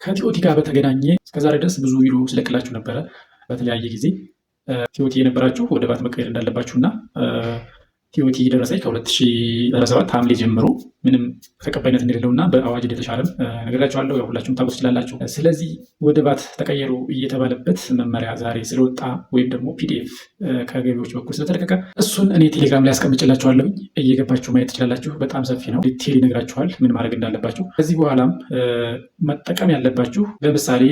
ከቲኦቲ ጋር በተገናኘ እስከዛሬ ድረስ ብዙ ቪዲዮ ስለቅላችሁ ነበረ። በተለያየ ጊዜ ቲኦቲ የነበራችሁ ወደ ባት መቀየር እንዳለባችሁ እና ቲኦቲ ደረሰኝ ከ2017 ሐምሌ ጀምሮ ምንም ተቀባይነት እንደሌለው እና በአዋጅ እንደተሻለም ነግራችኋለሁ። ያው ሁላችሁም ታውቁ ትችላላችሁ። ስለዚህ ወደ ባት ተቀየሩ እየተባለበት መመሪያ ዛሬ ስለወጣ ወይም ደግሞ ፒዲኤፍ ከገቢዎች በኩል ስለተለቀቀ እሱን እኔ ቴሌግራም ላይ አስቀምጭላችኋለሁ። እየገባችሁ ማየት ትችላላችሁ። በጣም ሰፊ ነው። ዲቴል ይነግራችኋል ምን ማድረግ እንዳለባችሁ። ከዚህ በኋላም መጠቀም ያለባችሁ ለምሳሌ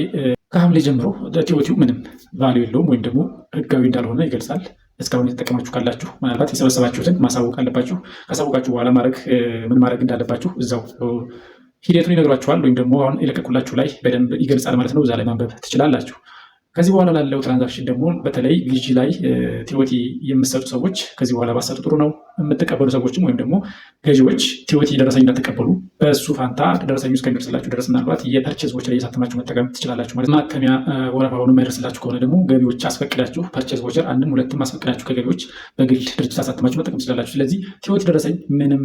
ከሐምሌ ጀምሮ ቲኦቲው ምንም ቫልዩ የለውም ወይም ደግሞ ህጋዊ እንዳልሆነ ይገልጻል። እስካሁን የተጠቀማችሁ ካላችሁ ምናልባት የሰበሰባችሁትን ማሳወቅ አለባችሁ። ካሳወቃችሁ በኋላ ምን ማድረግ እንዳለባችሁ እዛው ሂደቱን ይነግሯችኋል፣ ወይም ደግሞ አሁን የለቀቁላችሁ ላይ በደንብ ይገልጻል ማለት ነው። እዛ ላይ ማንበብ ትችላላችሁ። ከዚህ በኋላ ላለው ትራንዛክሽን ደግሞ በተለይ ግዢ ላይ ቲኦቲ የምትሰጡ ሰዎች ከዚህ በኋላ ባሰጡ ጥሩ ነው። የምትቀበሉ ሰዎችም ወይም ደግሞ ገዢዎች ቲኦቲ ደረሰኝ እንዳትቀበሉ፣ በእሱ ፋንታ ደረሰኙ እስከሚደርስላችሁ ድረስ ምናልባት የፐርቼዝ ቮቸር እየሳተማችሁ መጠቀም ትችላላችሁ ማለት። ማተሚያ ወረፋ ሆኖ የማይደርስላችሁ ከሆነ ደግሞ ገቢዎች አስፈቅዳችሁ ፐርቼዝ ቮቸር አንድም ሁለትም አስፈቅዳችሁ ከገቢዎች በግል ድርጅት አሳተማችሁ መጠቀም ትችላላችሁ። ስለዚህ ቲኦቲ ደረሰኝ ምንም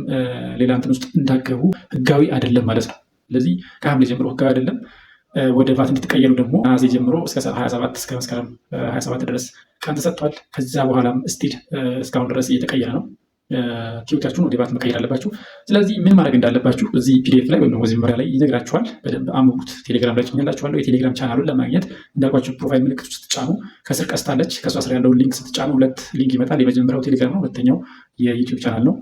ሌላ እንትን ውስጥ እንዳትገቡ ህጋዊ አይደለም ማለት ነው። ስለዚህ ከሐምሌ ጀምሮ ህጋዊ አይደለም። ወደ ቫት እንድትቀየሩ ደግሞ ነሐሴ ጀምሮ እስከ 27 እስከ መስከረም 27 ድረስ ቀን ተሰጥቷል። ከዛ በኋላም ስቲል እስካሁን ድረስ እየተቀየረ ነው። ቲኦቲያችሁን ወደ ቫት መቀየር አለባችሁ። ስለዚህ ምን ማድረግ እንዳለባችሁ እዚህ ፒዲኤፍ ላይ ወይም እዚህ መመሪያ ላይ ይነግራችኋል። በደንብ አንብቡት። ቴሌግራም ላይ ጭኛላችኋለሁ። የቴሌግራም ቻናሉን ለማግኘት እንዳልኳችሁ ፕሮፋይል ምልክት ስትጫኑ ከስር ቀስታለች። ከሷ ስር ያለውን ሊንክ ስትጫኑ ሁለት ሊንክ ይመጣል። የመጀመሪያው ቴሌግራም ነው፣ ሁለተኛው የዩቲዩብ ቻናል ነው።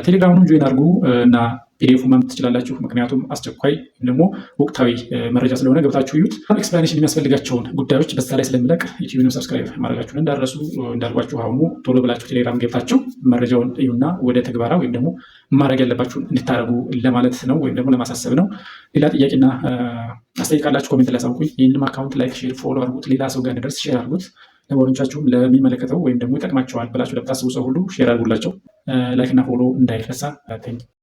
ቴሌግራሙንም ጆይን አድርጉ እና ፒዲኤፉ ማምጣት ትችላላችሁ። ምክንያቱም አስቸኳይ ደግሞ ወቅታዊ መረጃ ስለሆነ ገብታችሁ እዩት። ኤክስፕላኔሽን የሚያስፈልጋቸውን ጉዳዮች በዛ ላይ ስለምለቅ ዩቲዩብን ሰብስክራይብ ማድረጋችሁን እንዳረሱ። እንዳልኳችሁ አሁኑ ቶሎ ብላችሁ ቴሌግራም ገብታችሁ መረጃውን እዩና ወደ ተግባራ ወይም ደግሞ ማድረግ ያለባችሁን እንድታደርጉ ለማለት ነው፣ ወይም ደግሞ ለማሳሰብ ነው። ሌላ ጥያቄና አስተያየት ካላችሁ ኮሜንት ላይ አሳውቁኝ። ይህንም አካውንት ላይክ፣ ሼር፣ ፎሎ አድርጉት። ሌላ ሰው ጋር እንዲደርስ ሼር አድርጉት። ለወዳጆቻችሁም ለሚመለከተው ወይም ደግሞ ይጠቅማቸዋል ብላችሁ ለምታስቡ ሰው ሁሉ ሼር አድርጉላቸው። ላይክ እና ፎሎ እንዳይረሳ።